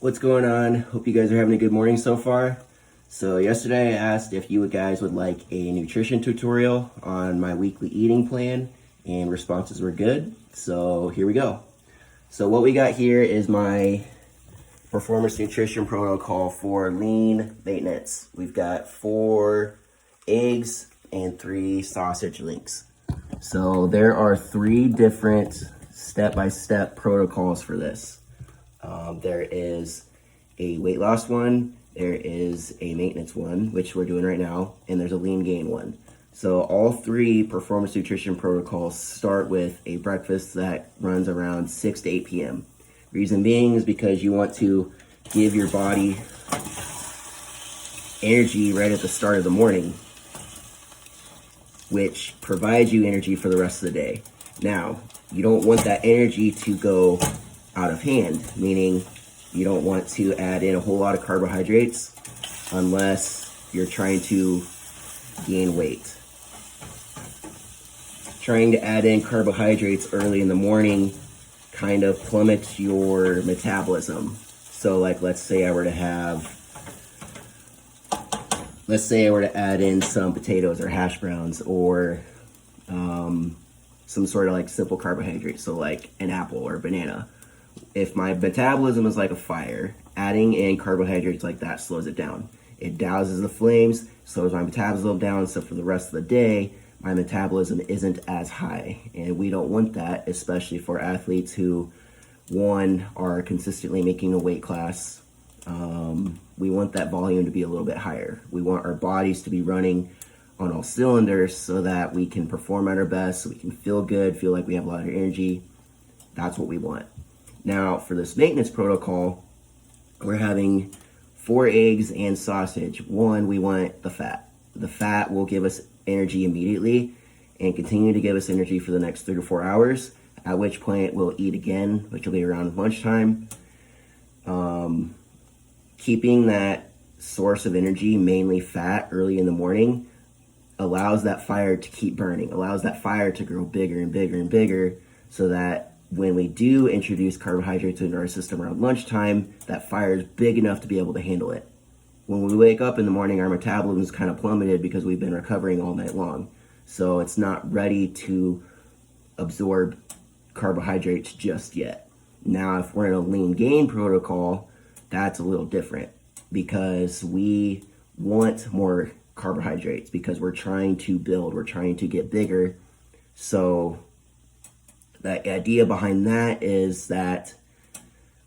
What's going on? Hope you guys are having a good morning so far. So yesterday I asked if you guys would like a nutrition tutorial on my weekly eating plan, and responses were good. So here we go. So what we got here is my performance nutrition protocol for lean maintenance. We've got 4 eggs and 3 sausage links. So there are 3 different step-by-step protocols for this. There is a weight loss one, there is a maintenance one, which we're doing right now, and there's a lean gain one. So all 3 performance nutrition protocols start with a breakfast that runs around 6 to 8 p.m. Reason being is because you want to give your body energy right at the start of the morning, which provides you energy for the rest of the day. Now, you don't want that energy to go out of hand, meaning you don't want to add in a whole lot of carbohydrates unless you're trying to gain weight. Trying to add in carbohydrates early in the morning kind of plummets your metabolism. So like let's say I were to add in some potatoes or hash browns or some sort of like simple carbohydrate, so like an apple or a banana. If my metabolism is like a fire, adding in carbohydrates like that slows it down. It douses the flames, slows my metabolism down, so for the rest of the day, my metabolism isn't as high. And we don't want that, especially for athletes who, one, are consistently making a weight class. We want that volume to be a little bit higher. We want our bodies to be running on all cylinders so that we can perform at our best, so we can feel good, feel like we have a lot of energy. That's what we want. Now, for this maintenance protocol, we're having 4 eggs and sausage. One, we want the fat. The fat will give us energy immediately and continue to give us energy for the next 3 to 4 hours, at which point we'll eat again, which will be around lunchtime. Keeping that source of energy, mainly fat, early in the morning allows that fire to keep burning, allows that fire to grow bigger and bigger and bigger, so that when we do introduce carbohydrates into our system around lunchtime, that fire is big enough to be able to handle it. When we wake up in the morning, our metabolism is kind of plummeted because we've been recovering all night long. So it's not ready to absorb carbohydrates just yet. Now, if we're in a lean gain protocol, that's a little different because we want more carbohydrates because we're trying to build, we're trying to get bigger. So the idea behind that is that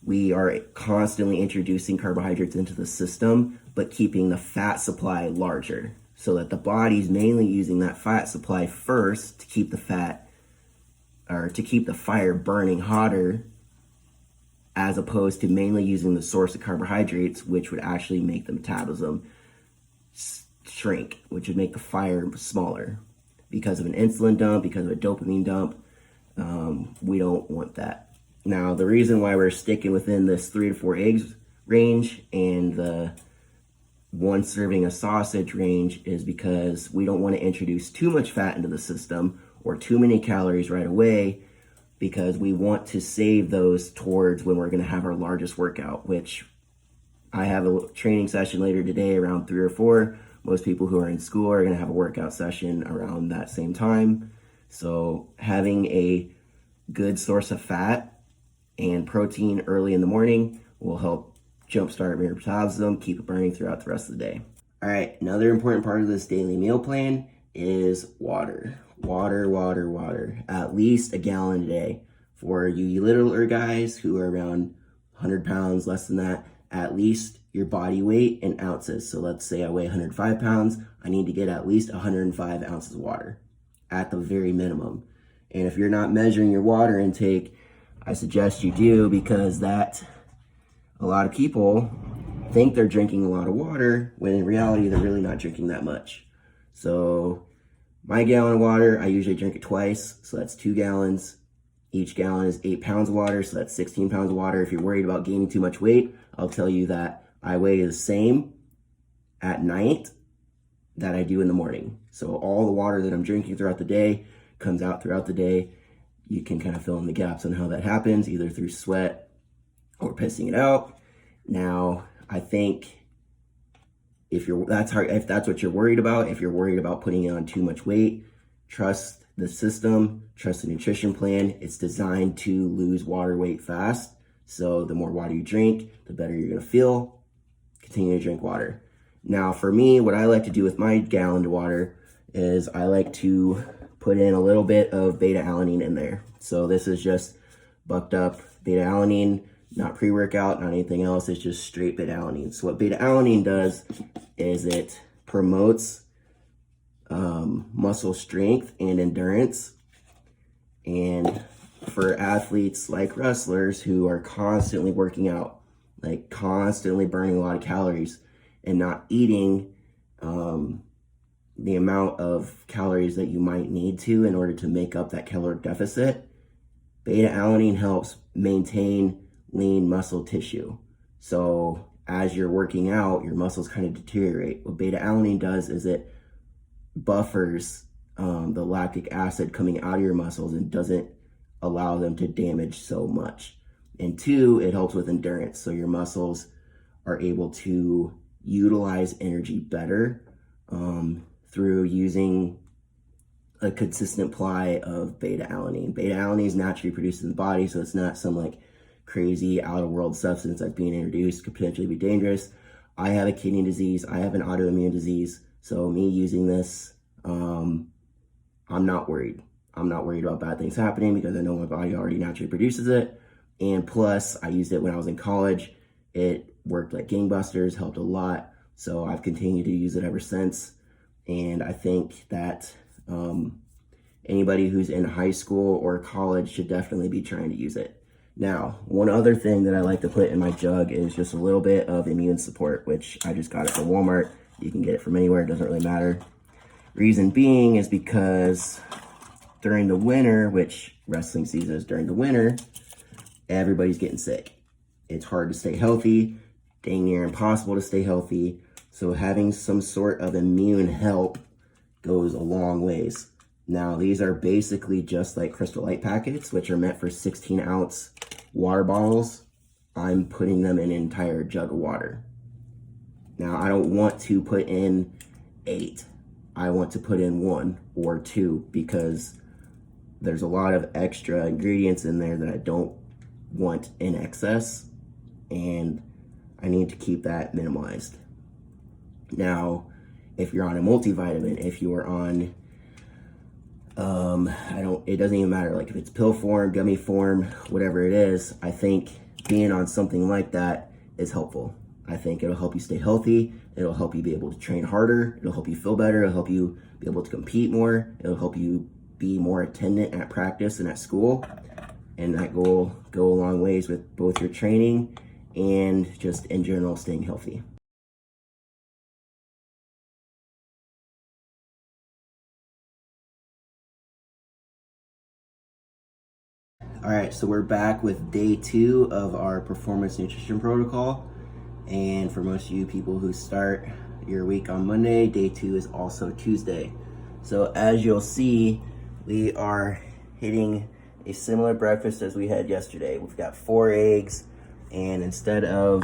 we are constantly introducing carbohydrates into the system, but keeping the fat supply larger so that the body's mainly using that fat supply first to keep the fat or to keep the fire burning hotter, as opposed to mainly using the source of carbohydrates, which would actually make the metabolism shrink, which would make the fire smaller because of an insulin dump, because of a dopamine dump. We don't want that. Now, the reason why we're sticking within this 3 to 4 eggs range and the 1 serving of sausage range is because we don't want to introduce too much fat into the system or too many calories right away, because we want to save those towards when we're going to have our largest workout, which I have a training session later today around 3 or 4. Most people who are in school are going to have a workout session around that same time. So having a good source of fat and protein early in the morning will help jumpstart your metabolism, keep it burning throughout the rest of the day. All right, another important part of this daily meal plan is water. Water. At least a gallon a day. For you littler guys who are around 100 pounds, less than that, at least your body weight in ounces. So let's say I weigh 105 pounds, I need to get at least 105 ounces of water at the very minimum. And if you're not measuring your water intake, I suggest you do, because a lot of people think they're drinking a lot of water when in reality they're really not drinking that much. So my gallon of water, I usually drink it twice, so that's 2 gallons. Each gallon is 8 pounds of water, so that's 16 pounds of water. If you're worried about gaining too much weight, I'll tell you that I weigh the same at night that I do in the morning. So all the water that I'm drinking throughout the day comes out throughout the day. You can kind of fill in the gaps on how that happens, either through sweat or pissing it out. Now, I think if that's what you're worried about, if you're worried about putting on too much weight, trust the system, trust the nutrition plan. It's designed to lose water weight fast. So the more water you drink, the better you're gonna feel. Continue to drink water. Now for me, what I like to do with my gallon of water is I like to put in a little bit of beta alanine in there. So this is just bucked up beta alanine, not pre-workout, not anything else. It's just straight beta alanine. So what beta alanine does is it promotes muscle strength and endurance. And for athletes like wrestlers who are constantly working out, like constantly burning a lot of calories and not eating the amount of calories that you might need to in order to make up that caloric deficit, beta alanine helps maintain lean muscle tissue. So as you're working out, your muscles kind of deteriorate. What beta alanine does is it buffers the lactic acid coming out of your muscles and doesn't allow them to damage so much. And two, it helps with endurance. So your muscles are able to utilize energy better through using a consistent supply of beta alanine. Beta alanine is naturally produced in the body, so it's not some like crazy out of world substance that's being introduced, could potentially be dangerous. I have a kidney disease, I have an autoimmune disease, so me using this, I'm not worried. I'm not worried about bad things happening because I know my body already naturally produces it. And plus, I used it when I was in college. It worked like gangbusters, helped a lot. So I've continued to use it ever since. And I think that anybody who's in high school or college should definitely be trying to use it. Now, one other thing that I like to put in my jug is just a little bit of immune support, which I just got it from Walmart. You can get it from anywhere, it doesn't really matter. Reason being is because during the winter, which wrestling season is during the winter, everybody's getting sick. It's hard to stay healthy, dang near impossible to stay healthy. So having some sort of immune help goes a long ways. Now, these are basically just like Crystal Light packets, which are meant for 16-ounce water bottles. I'm putting them in an entire jug of water. Now, I don't want to put in 8. I want to put in 1 or 2 because there's a lot of extra ingredients in there that I don't want in excess, and I need to keep that minimalized. Now, if you're on a multivitamin, if you're on, it doesn't even matter, like if it's pill form, gummy form, whatever it is, I think being on something like that is helpful. I think it'll help you stay healthy. It'll help you be able to train harder. It'll help you feel better. It'll help you be able to compete more. It'll help you be more attendant at practice and at school. And that will go a long ways with both your training and just in general staying healthy. All right, so we're back with day 2 of our performance nutrition protocol. And for most of you people who start your week on Monday, day 2 is also Tuesday. So as you'll see, we are hitting a similar breakfast as we had yesterday. We've got 4 eggs, and instead of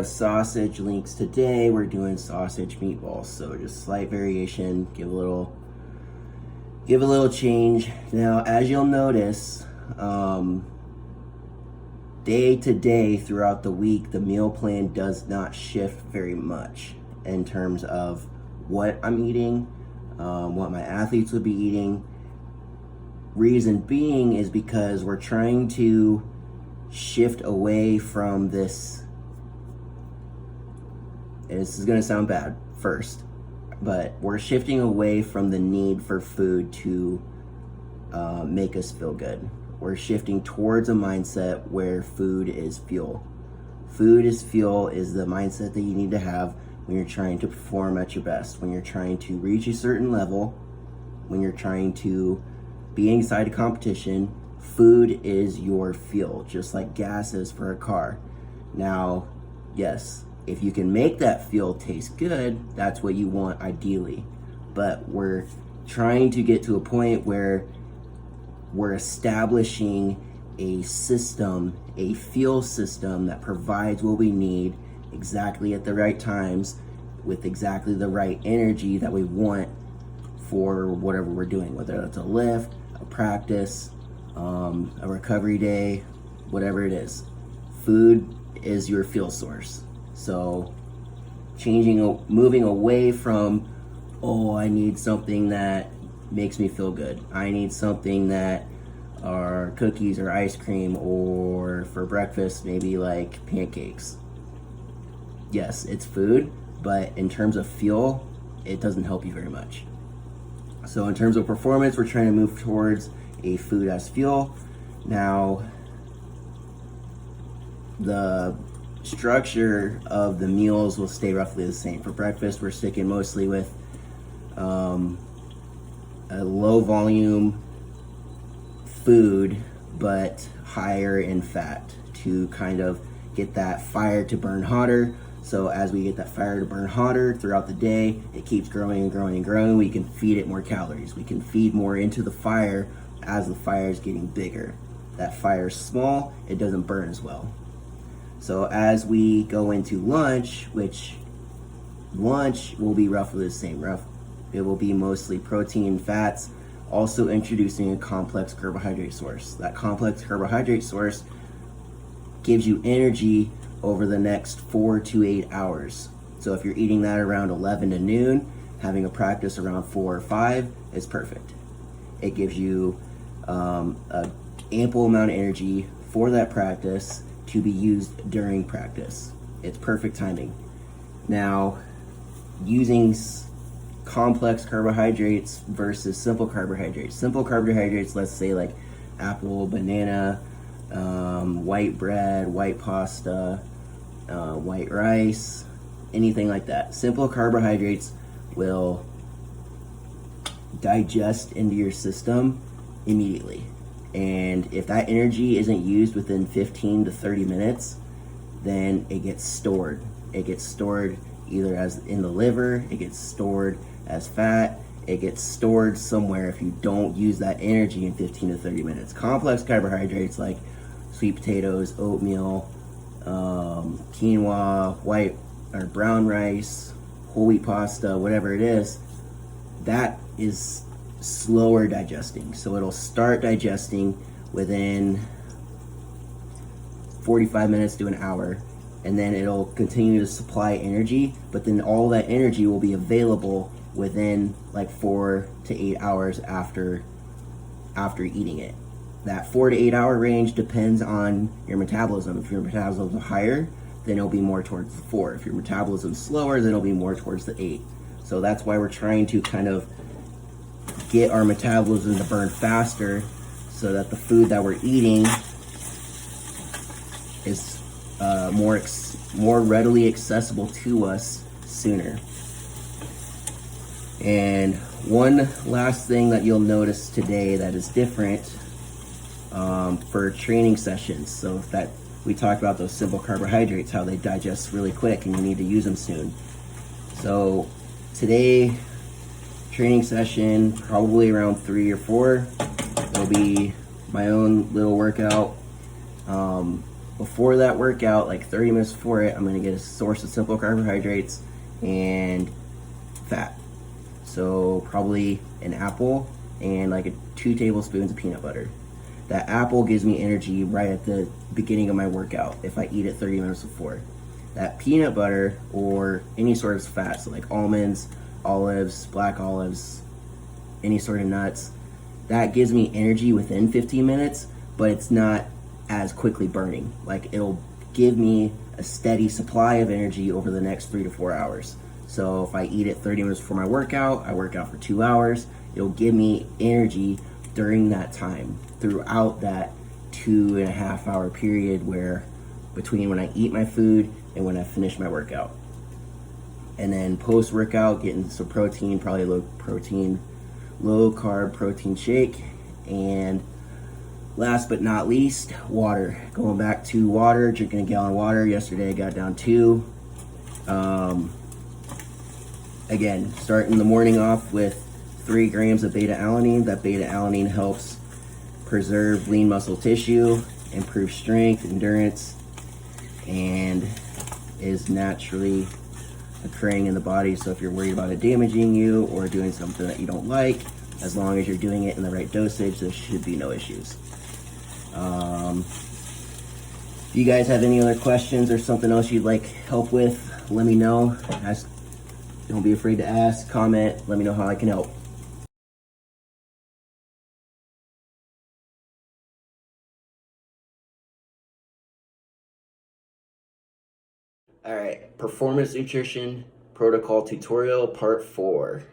sausage links today, we're doing sausage meatballs. So just slight variation, give a little change. Now, as you'll notice, day to day throughout the week, the meal plan does not shift very much in terms of what I'm eating, what my athletes would be eating. Reason being is because we're trying to shift away from this, and this is going to sound bad first, but we're shifting away from the need for food to make us feel good. We're shifting towards a mindset where food is fuel. Food is fuel is the mindset that you need to have when you're trying to perform at your best, when you're trying to reach a certain level, when you're trying to be inside a competition. Food is your fuel, just like gas is for a car. Now, yes, if you can make that fuel taste good, that's what you want ideally. But we're trying to get to a point where we're establishing a system, a fuel system that provides what we need exactly at the right times with exactly the right energy that we want for whatever we're doing, whether that's a lift, a practice, a recovery day, whatever it is. Food is your fuel source. So moving away from, oh, I need something that makes me feel good. I need something that are cookies or ice cream, or for breakfast, maybe like pancakes. Yes, it's food, but in terms of fuel, it doesn't help you very much. So in terms of performance, we're trying to move towards a food as fuel. Now, the structure of the meals will stay roughly the same. For breakfast, we're sticking mostly with a low volume food, but higher in fat to kind of get that fire to burn hotter. So as we get that fire to burn hotter throughout the day, it keeps growing and growing and growing. We can feed it more calories. We can feed more into the fire as the fire is getting bigger. That fire is small, it doesn't burn as well. So as we go into lunch, which lunch will be roughly the same. It will be mostly protein and fats, also introducing a complex carbohydrate source. That complex carbohydrate source gives you energy over the next 4 to 8 hours. So if you're eating that around 11 to noon, having a practice around 4 or 5 is perfect. It gives you an ample amount of energy for that practice to be used during practice. It's perfect timing. Now, using complex carbohydrates versus simple carbohydrates. Simple carbohydrates, let's say like apple, banana, white bread, white pasta, white rice, anything like that. Simple carbohydrates will digest into your system immediately. And if that energy isn't used within 15 to 30 minutes, then it gets stored. It gets stored either as in the liver, it gets stored as fat, it gets stored somewhere if you don't use that energy in 15 to 30 minutes. Complex carbohydrates like sweet potatoes, oatmeal, quinoa, white or brown rice, whole wheat pasta, whatever it is, that is slower digesting. So it'll start digesting within 45 minutes to an hour, and then it'll continue to supply energy, but then all that energy will be available within like 4 to 8 hours after eating it. That 4 to 8 hour range depends on your metabolism. If your metabolism is higher, then it'll be more towards the 4. If your metabolism is slower, then it'll be more towards the 8. So that's why we're trying to kind of get our metabolism to burn faster so that the food that we're eating is more readily accessible to us sooner. And one last thing that you'll notice today that is different for training sessions. So that we talked about those simple carbohydrates, how they digest really quick and you need to use them soon. So today, training session, probably around 3 or 4. It'll be my own little workout. Before that workout, like 30 minutes before it, I'm gonna get a source of simple carbohydrates and fat. So probably an apple and like 2 tablespoons of peanut butter. That apple gives me energy right at the beginning of my workout if I eat it 30 minutes before. That peanut butter or any sort of fat, so like almonds, olives, black olives, any sort of nuts, that gives me energy within 15 minutes, but it's not as quickly burning. Like it'll give me a steady supply of energy over the next 3 to 4 hours. So if I eat it 30 minutes before my workout, I work out for 2 hours, it'll give me energy during that time, throughout that 2.5 hour period where between when I eat my food and when I finish my workout. And then post workout, getting some protein, probably low carb protein shake. And last but not least, water. Going back to water, drinking a gallon of water. Yesterday I got down 2. Again, starting the morning off with 3 grams of beta alanine. That beta alanine helps preserve lean muscle tissue, improve strength, endurance, and is naturally occurring in the body. So if you're worried about it damaging you or doing something that you don't like, as long as you're doing it in the right dosage, there should be no issues. If you guys have any other questions or something else you'd like help with, let me know. Don't be afraid to ask, comment, let me know how I can help. All right, performance nutrition protocol tutorial part 4.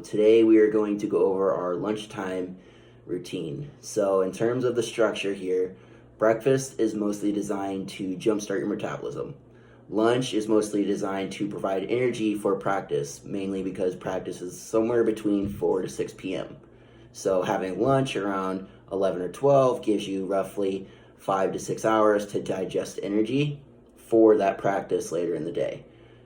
Today we are going to go over our lunchtime routine. So in terms of the structure here, breakfast is mostly designed to jumpstart your metabolism. Lunch is mostly designed to provide energy for practice, mainly because practice is somewhere between 4 to 6 p.m. So having lunch around 11 or 12 gives you roughly 5 to 6 hours to digest energy for that practice later in the day.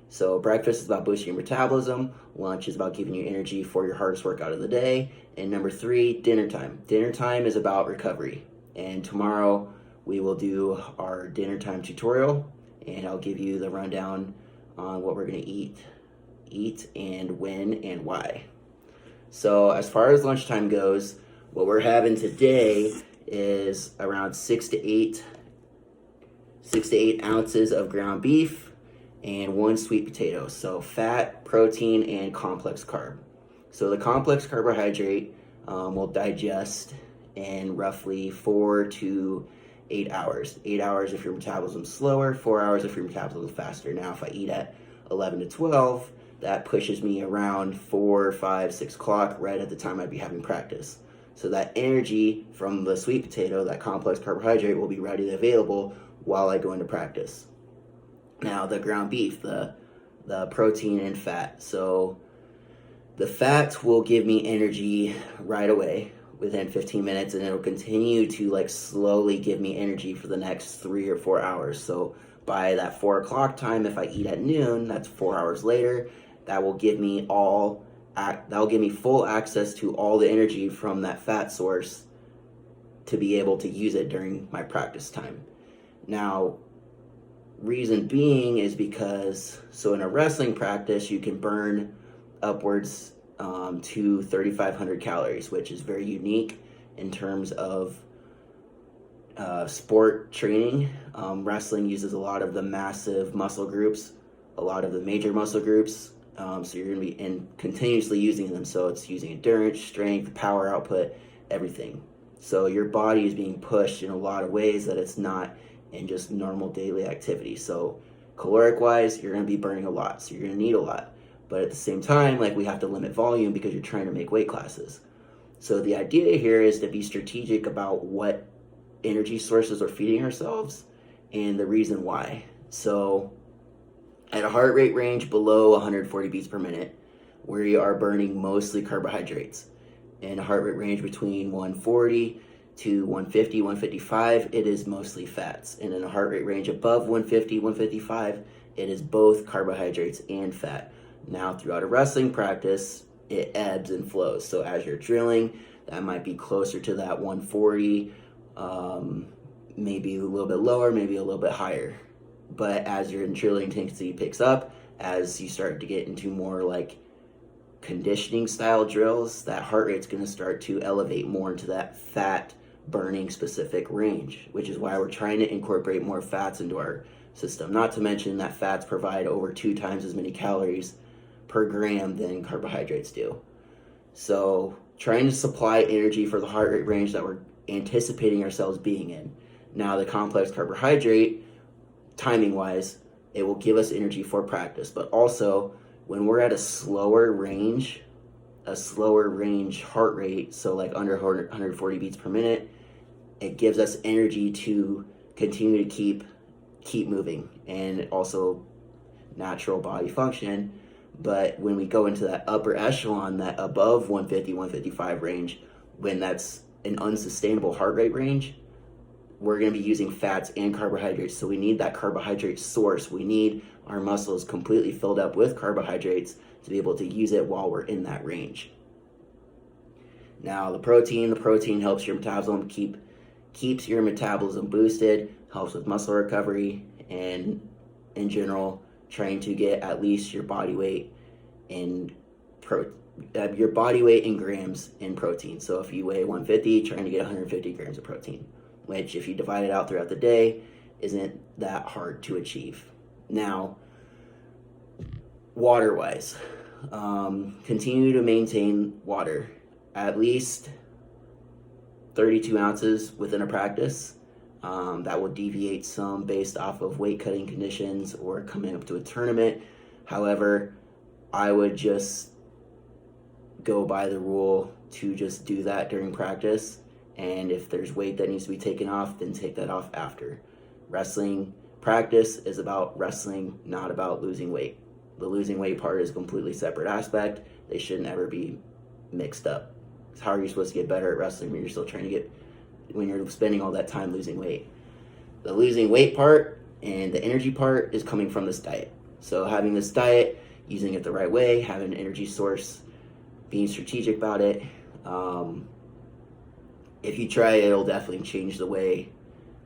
So breakfast is about boosting your metabolism, lunch is about giving you energy for your hardest workout of the day, and number 3, dinner time. Dinner time is about recovery. And tomorrow we will do our dinner time tutorial, and I'll give you the rundown on what we're gonna eat and when and why. So as far as lunchtime goes, what we're having today is around 6 to 8 ounces of ground beef and 1 sweet potato. So fat, protein, and complex carb. So the complex carbohydrate will digest in roughly 4 to 8 hours. 8 hours if your metabolism's slower, 4 hours if your metabolism's faster. Now if I eat at 11 to 12, that pushes me around 4, 5, 6 o'clock, right at the time I'd be having practice. So that energy from the sweet potato, that complex carbohydrate, will be readily available while I go into practice. Now the ground beef, the protein and fat. So the fat will give me energy right away within 15 minutes, and it'll continue to slowly give me energy for the next 3 or 4 hours. So by that 4 o'clock time, if I eat at noon, that's 4 hours later, that will give me full access to all the energy from that fat source to be able to use it during my practice time. Now, reason being is because, so in a wrestling practice, you can burn upwards to 3,500 calories, which is very unique in terms of sport training. Wrestling uses a lot of the massive muscle groups, a lot of the major muscle groups, so you're going to be continuously using them. So it's using endurance, strength, power output, everything. So your body is being pushed in a lot of ways that it's not in just normal daily activity. So caloric wise, you're going to be burning a lot, so you're going to need a lot. But at the same time, we have to limit volume because you're trying to make weight classes. So the idea here is to be strategic about what energy sources we're feeding ourselves and the reason why. So at a heart rate range below 140 beats per minute, we are burning mostly carbohydrates. In a heart rate range between 140 to 150, 155, it is mostly fats. And in a heart rate range above 150, 155, it is both carbohydrates and fat. Now, throughout a wrestling practice, it ebbs and flows. So as you're drilling, that might be closer to that 140, maybe a little bit lower, maybe a little bit higher. But as your drilling intensity picks up, as you start to get into more conditioning style drills, that heart rate's going to start to elevate more into that fat burning specific range, which is why we're trying to incorporate more fats into our system. Not to mention that fats provide over 2 times as many calories per gram than carbohydrates do. So trying to supply energy for the heart rate range that we're anticipating ourselves being in. Now the complex carbohydrate, timing wise, it will give us energy for practice, but also when we're at a slower range heart rate, so under 140 beats per minute, it gives us energy to continue to keep moving and also natural body function. But when we go into that upper echelon, that above 150, 155 range, when that's an unsustainable heart rate range, we're going to be using fats and carbohydrates. So we need that carbohydrate source. We need our muscles completely filled up with carbohydrates to be able to use it while we're in that range. Now the protein helps your metabolism keeps your metabolism boosted, helps with muscle recovery, and in general, trying to get at least your body weight in grams in protein. So if you weigh 150, trying to get 150 grams of protein, which if you divide it out throughout the day, isn't that hard to achieve. Now, water-wise, continue to maintain water, at least 32 ounces within a practice. That will deviate some based off of weight cutting conditions or coming up to a tournament. However, I would just go by the rule to just do that during practice, and if there's weight that needs to be taken off, then take that off after. Wrestling practice is about wrestling, not about losing weight. The losing weight part is a completely separate aspect. They shouldn't ever be mixed up. How are you supposed to get better at wrestling when you're still trying to get, when you're spending all that time losing weight? The losing weight part and the energy part is coming from this diet. So having this diet, using it the right way, having an energy source, being strategic about it. If you try it, it'll definitely change the way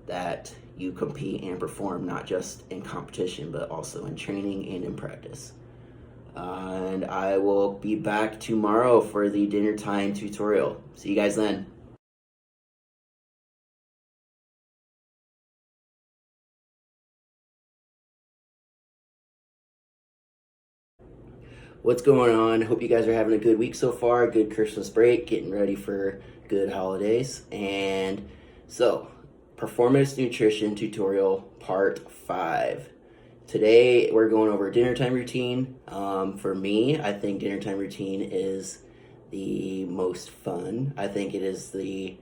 that you compete and perform, not just in competition, but also in training and in practice. And I will be back tomorrow for the dinner time tutorial. See you guys then. What's going on? Hope you guys are having a good week so far, good Christmas break, getting ready for good holidays. And so, performance nutrition tutorial part 5. Today we're going over dinner time routine. For me, I think dinner time routine is the most fun. I think it is the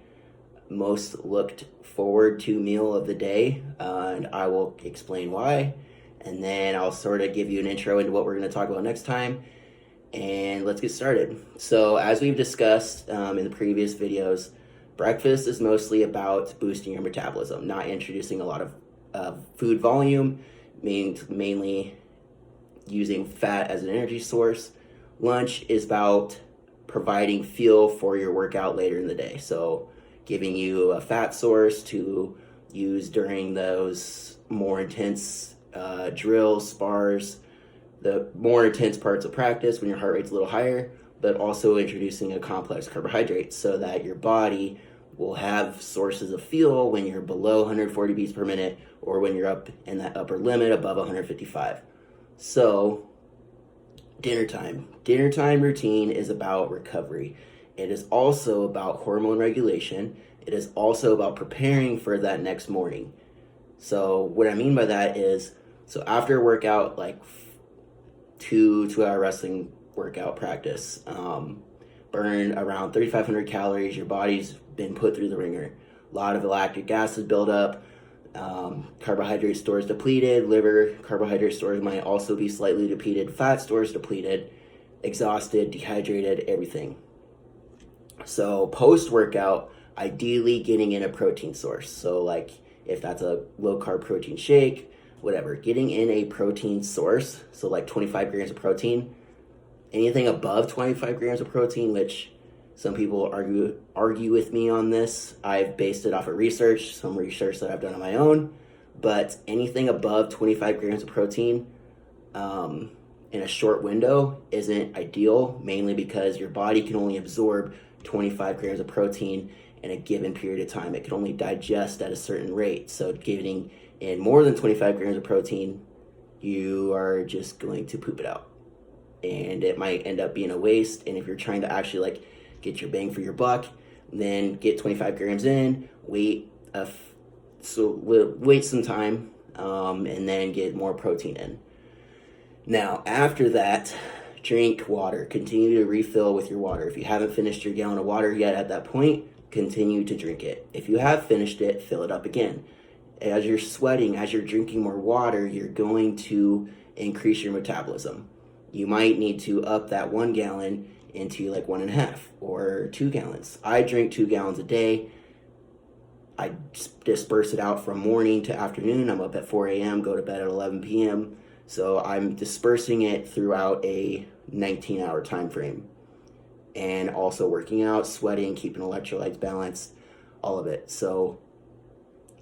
most looked forward to meal of the day, and I will explain why. And then I'll sort of give you an intro into what we're going to talk about next time. And let's get started. So as we've discussed in the previous videos, breakfast is mostly about boosting your metabolism, not introducing a lot of food volume, mainly using fat as an energy source. Lunch is about providing fuel for your workout later in the day. So giving you a fat source to use during those more intense drills, spars, the more intense parts of practice when your heart rate's a little higher, but also introducing a complex carbohydrate so that your body will have sources of fuel when you're below 140 beats per minute or when you're up in that upper limit above 155. So dinner time routine is about recovery. It is also about hormone regulation. It is also about preparing for that next morning. So what I mean by that is, so after a workout, like 2-hour wrestling workout practice, burn around 3,500 calories. Your body's been put through the ringer. A lot of lactic acid buildup, carbohydrate stores depleted, liver carbohydrate stores might also be slightly depleted, fat stores depleted, exhausted, dehydrated, everything. So post-workout, ideally getting in a protein source. So like if that's a low-carb protein shake, whatever, getting in a protein source, so like 25 grams of protein, anything above 25 grams of protein, which some people argue with me on this. I've based it off of research, some research that I've done on my own, but anything above 25 grams of protein in a short window isn't ideal, mainly because your body can only absorb 25 grams of protein in a given period of time. It can only digest at a certain rate. So getting in more than 25 grams of protein, you are just going to poop it out. And it might end up being a waste. And if you're trying to actually like get your bang for your buck, then get 25 grams in, wait some time, and then get more protein in. Now, after that, drink water. Continue to refill with your water. If you haven't finished your gallon of water yet at that point, continue to drink it. If you have finished it, fill it up again. As you're sweating, as you're drinking more water, you're going to increase your metabolism. You might need to up that 1 gallon into like 1.5 or 2 gallons. I drink 2 gallons a day. I disperse it out from morning to afternoon. I'm up at 4 a.m., go to bed at 11 p.m. So I'm dispersing it throughout a 19-hour time frame. and also working out, sweating, keeping electrolytes balanced, all of it. So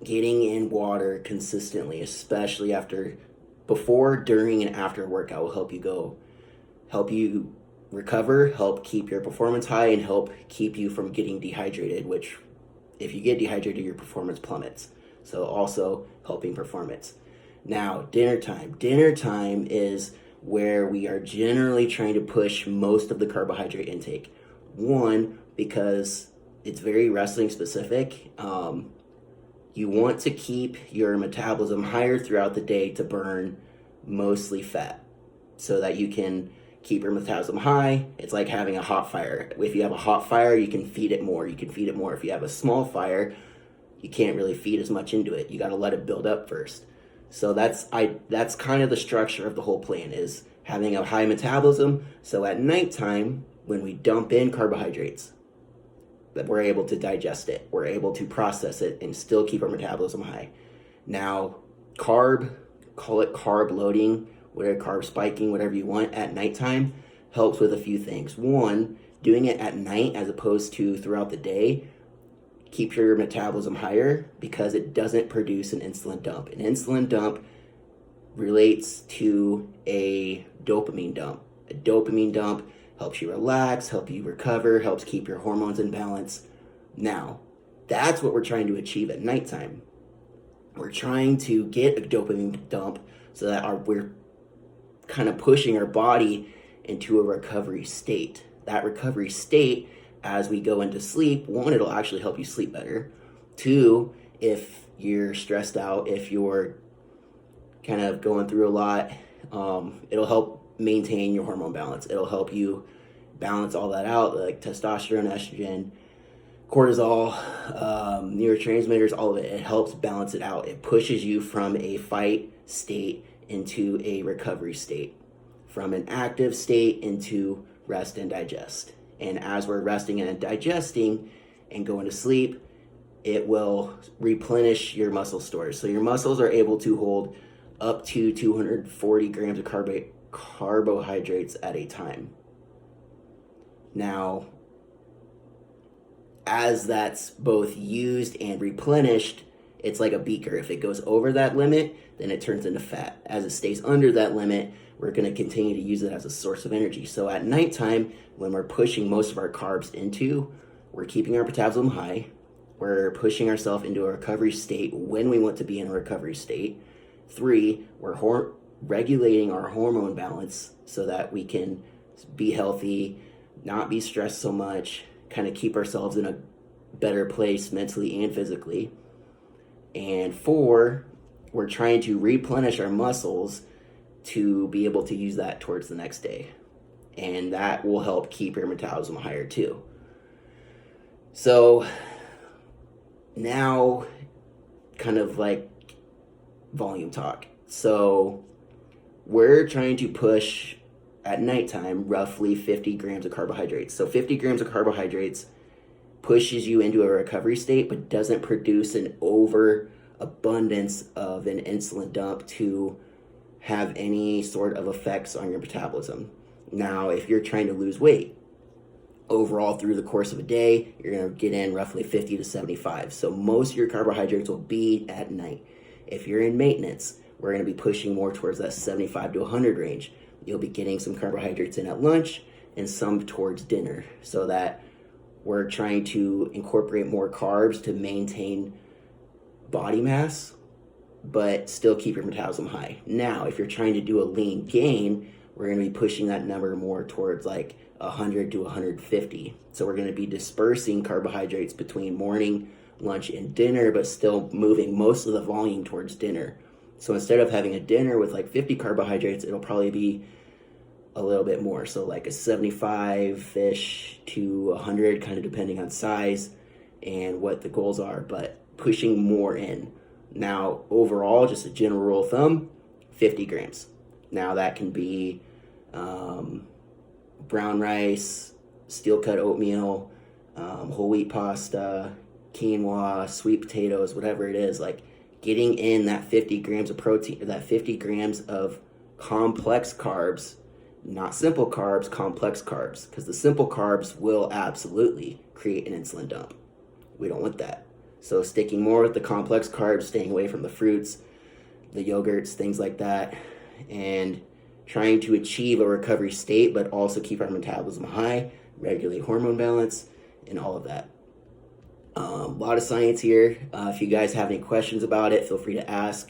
getting in water consistently, especially before, during, and after a workout, will help you recover, help keep your performance high, and help keep you from getting dehydrated, which if you get dehydrated, your performance plummets. So also helping performance. Now, dinner time. Dinner time is where we are generally trying to push most of the carbohydrate intake. One, because it's very wrestling specific. You want to keep your metabolism higher throughout the day to burn mostly fat so that you can keep your metabolism high. It's like having a hot fire. If you have a hot fire, you can feed it more. If you have a small fire, you can't really feed as much into it. You got to let it build up first. So that's kind of the structure of the whole plan, is having a high metabolism. So at nighttime, when we dump in carbohydrates, that we're able to digest it, we're able to process it, and still keep our metabolism high. Now, call it carb loading, whatever, carb spiking, whatever you want, at nighttime helps with a few things. One, doing it at night as opposed to throughout the day keeps your metabolism higher because it doesn't produce an insulin dump. An insulin dump relates to a dopamine dump. A dopamine dump helps you relax, helps you recover, helps keep your hormones in balance. Now, that's what we're trying to achieve at nighttime. We're trying to get a dopamine dump so that we're kind of pushing our body into a recovery state. That recovery state, as we go into sleep, one, it'll actually help you sleep better. Two, if you're stressed out, if you're kind of going through a lot, it'll help maintain your hormone balance. It'll help you balance all that out, like testosterone, estrogen, cortisol, neurotransmitters, all of it. It helps balance it out. It pushes you from a fight state into a recovery state, from an active state into rest and digest. And as we're resting and digesting and going to sleep, it will replenish your muscle stores. So your muscles are able to hold up to 240 grams of carbohydrates at a time. Now, as that's both used and replenished, it's like a beaker. If it goes over that limit, then it turns into fat. As it stays under that limit, we're going to continue to use it as a source of energy. So at nighttime, when we're pushing most of our carbs we're keeping our metabolism high, we're pushing ourselves into a recovery state when we want to be in a recovery state. 3, we're regulating our hormone balance so that we can be healthy, not be stressed so much, kind of keep ourselves in a better place mentally and physically. And 4, we're trying to replenish our muscles to be able to use that towards the next day. And that will help keep your metabolism higher too. So now, kind of like volume talk. So we're trying to push at nighttime roughly 50 grams of carbohydrates. So 50 grams of carbohydrates pushes you into a recovery state, but doesn't produce an overabundance of an insulin dump to have any sort of effects on your metabolism. Now, if you're trying to lose weight, overall through the course of a day, you're going to get in roughly 50 to 75. So most of your carbohydrates will be at night. If you're in maintenance, we're going to be pushing more towards that 75 to 100 range. You'll be getting some carbohydrates in at lunch and some towards dinner, so that we're trying to incorporate more carbs to maintain body mass, but still keep your metabolism high. Now, if you're trying to do a lean gain, we're going to be pushing that number more towards like 100 to 150. So we're going to be dispersing carbohydrates between morning, lunch, and dinner, but still moving most of the volume towards dinner. So instead of having a dinner with like 50 carbohydrates, it'll probably be a little bit more. So like a 75-ish to 100, kind of depending on size and what the goals are, but pushing more in. Now, overall, just a general rule of thumb, 50 grams. Now that can be brown rice, steel-cut oatmeal, whole wheat pasta, quinoa, sweet potatoes, whatever it is. Like getting in that 50 grams of protein, that 50 grams of complex carbs not simple carbs, complex carbs, because the simple carbs will absolutely create an insulin dump. We don't want that. So sticking more with the complex carbs, staying away from the fruits, the yogurts, things like that, and trying to achieve a recovery state, but also keep our metabolism high, regulate hormone balance, and all of that. A lot of science here. If you guys have any questions about it, feel free to ask,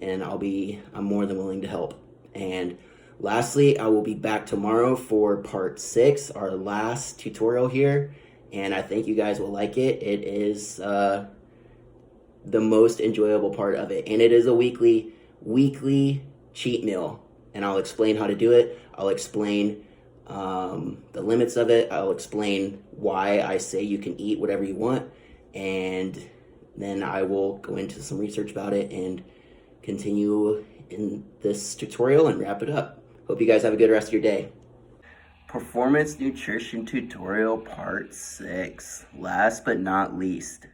and I'm more than willing to help. And lastly, I will be back tomorrow for part 6, our last tutorial here, and I think you guys will like it. It is the most enjoyable part of it, and it is a weekly cheat meal, and I'll explain how to do it. I'll explain the limits of it. I'll explain why I say you can eat whatever you want, and then I will go into some research about it and continue in this tutorial and wrap it up. Hope you guys have a good rest of your day. Performance nutrition tutorial part 6, last but not least.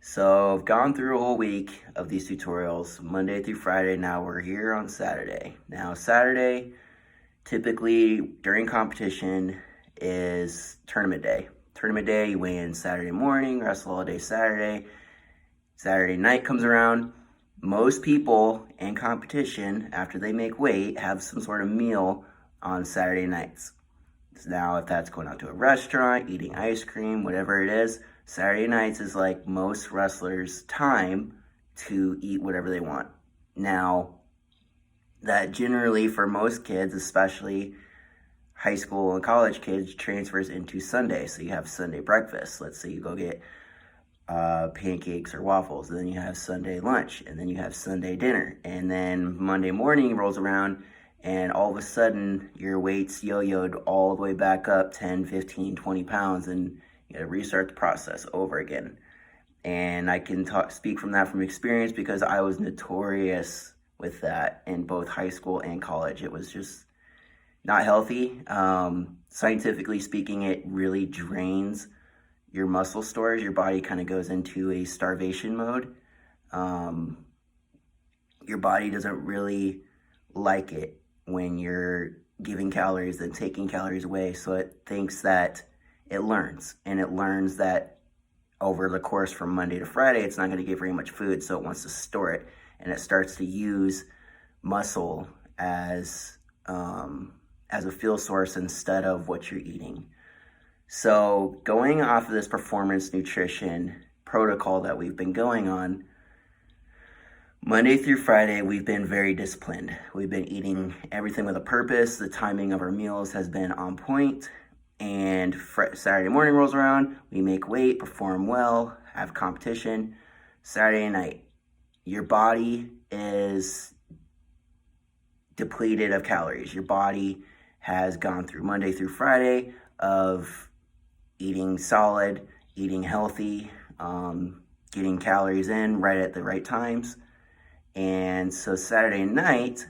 So I've gone through a whole week of these tutorials, Monday through Friday. Now we're here on Saturday. Now Saturday, typically during competition, is tournament day. Tournament day, you weigh in Saturday morning, wrestle all day Saturday. Saturday night comes around. Most people in competition, after they make weight, have some sort of meal on Saturday nights. Now, if that's going out to a restaurant, eating ice cream, whatever it is, Saturday nights is like most wrestlers' time to eat whatever they want. Now, that generally for most kids, especially high school and college kids, transfers into Sunday. So you have Sunday breakfast. Let's say you go get pancakes or waffles, and then you have Sunday lunch, and then you have Sunday dinner, and then Monday morning rolls around, and all of a sudden your weight's yo-yoed all the way back up 10, 15, 20 pounds, and you gotta restart the process over again. And I can speak from that from experience, because I was notorious with that in both high school and college. It was just not healthy. Scientifically speaking, it really drains your muscle stores. Your body kind of goes into a starvation mode. Your body doesn't really like it when you're giving calories and taking calories away. So it thinks that it learns, and it learns that over the course from Monday to Friday, it's not going to get very much food. So it wants to store it, and it starts to use muscle as a fuel source instead of what you're eating. So going off of this performance nutrition protocol that we've been going on, Monday through Friday, we've been very disciplined. We've been eating everything with a purpose. The timing of our meals has been on point. And Saturday morning rolls around, we make weight, perform well, have competition. Saturday night, your body is depleted of calories. Your body has gone through Monday through Friday of eating solid, eating healthy, getting calories in right at the right times. And so Saturday night,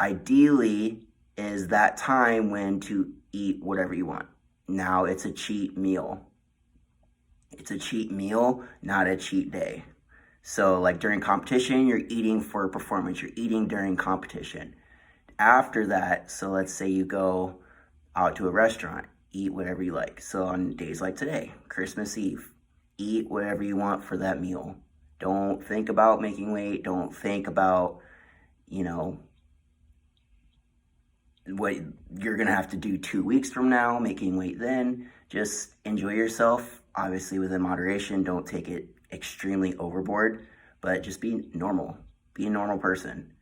ideally, is that time when to eat whatever you want. Now, it's a cheat meal. It's a cheat meal, not a cheat day. So like during competition, you're eating for performance. You're eating during competition. After that, so let's say you go out to a restaurant, eat whatever you like. So on days like today, Christmas Eve, eat whatever you want for that meal. Don't think about making weight. Don't think about, what you're going to have to do 2 weeks from now, making weight then. Just enjoy yourself, obviously within moderation. Don't take it extremely overboard, but just be normal. Be a normal person.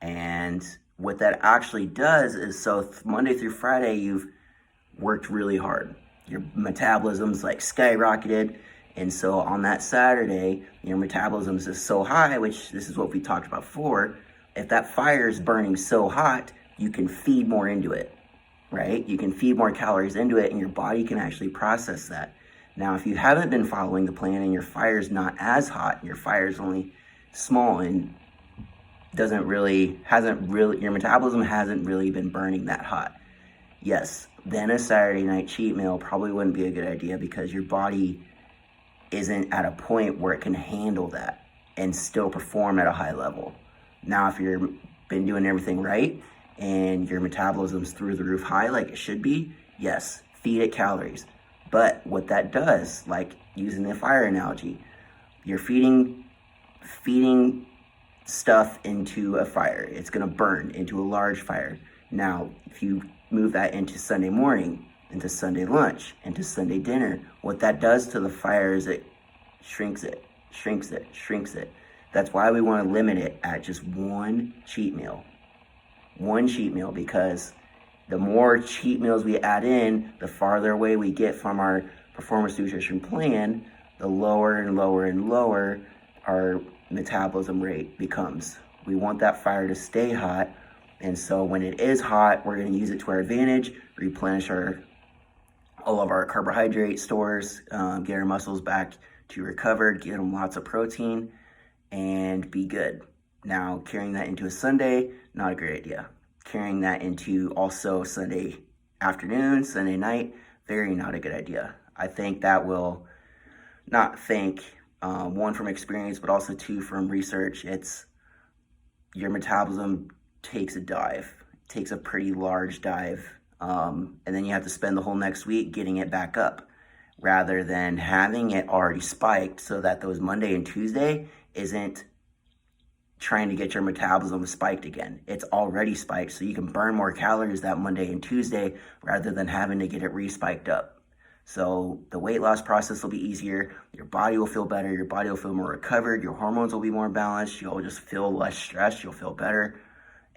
And what that actually does is, so Monday through Friday, you've worked really hard. Your metabolism's like skyrocketed. And so on that Saturday, your metabolism is so high, which this is what we talked about before. If that fire is burning so hot, you can feed more into it, right? You can feed more calories into it, and your body can actually process that. Now, if you haven't been following the plan and your fire's not as hot, and your fire's only small and your metabolism hasn't really been burning that hot, yes, then a Saturday night cheat meal probably wouldn't be a good idea, because your body isn't at a point where it can handle that and still perform at a high level. Now, if you've been doing everything right and your metabolism's through the roof high like it should be, yes, feed it calories. But what that does, like using the fire analogy, you're feeding stuff into a fire. It's going to burn into a large fire. Now, if you move that into Sunday morning, into Sunday lunch, into Sunday dinner, what that does to the fire is it shrinks it, shrinks it, shrinks it. That's why we want to limit it at just one cheat meal. One cheat meal, because the more cheat meals we add in, the farther away we get from our performance nutrition plan, the lower and lower and lower our metabolism rate becomes. We want that fire to stay hot, and so when it is hot, we're going to use it to our advantage, replenish all of our carbohydrate stores, get our muscles back to recovered, get them lots of protein, and be good. Now, carrying that into a Sunday, not a great idea. Carrying that into also Sunday afternoon, Sunday night, very not a good idea. I think that will one, from experience, but also two, from research, it's your metabolism takes a dive, takes a pretty large dive, and then you have to spend the whole next week getting it back up, rather than having it already spiked so that those Monday and Tuesday isn't trying to get your metabolism spiked again. It's already spiked, so you can burn more calories that Monday and Tuesday rather than having to get it re-spiked up. So the weight loss process will be easier, your body will feel better, your body will feel more recovered, your hormones will be more balanced, you'll just feel less stressed, you'll feel better,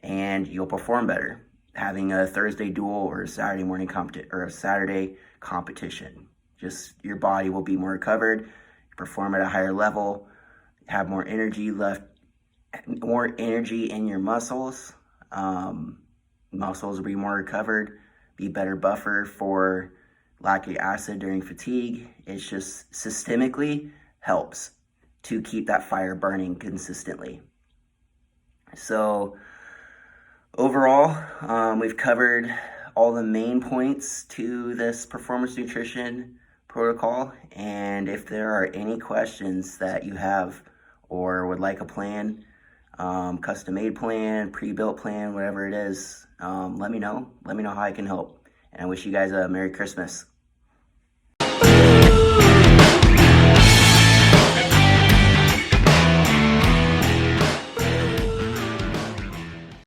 and you'll perform better. Having a Thursday duel or a Saturday morning or a Saturday competition, just your body will be more recovered, perform at a higher level, have more energy in your muscles. Muscles will be more recovered, be better buffer for lactic acid during fatigue. It's just systemically helps to keep that fire burning consistently. So overall, we've covered all the main points to this performance nutrition protocol. And if there are any questions that you have or would like a plan, custom made plan, pre-built plan, whatever it is, let me know. Let me know how I can help. And I wish you guys a Merry Christmas.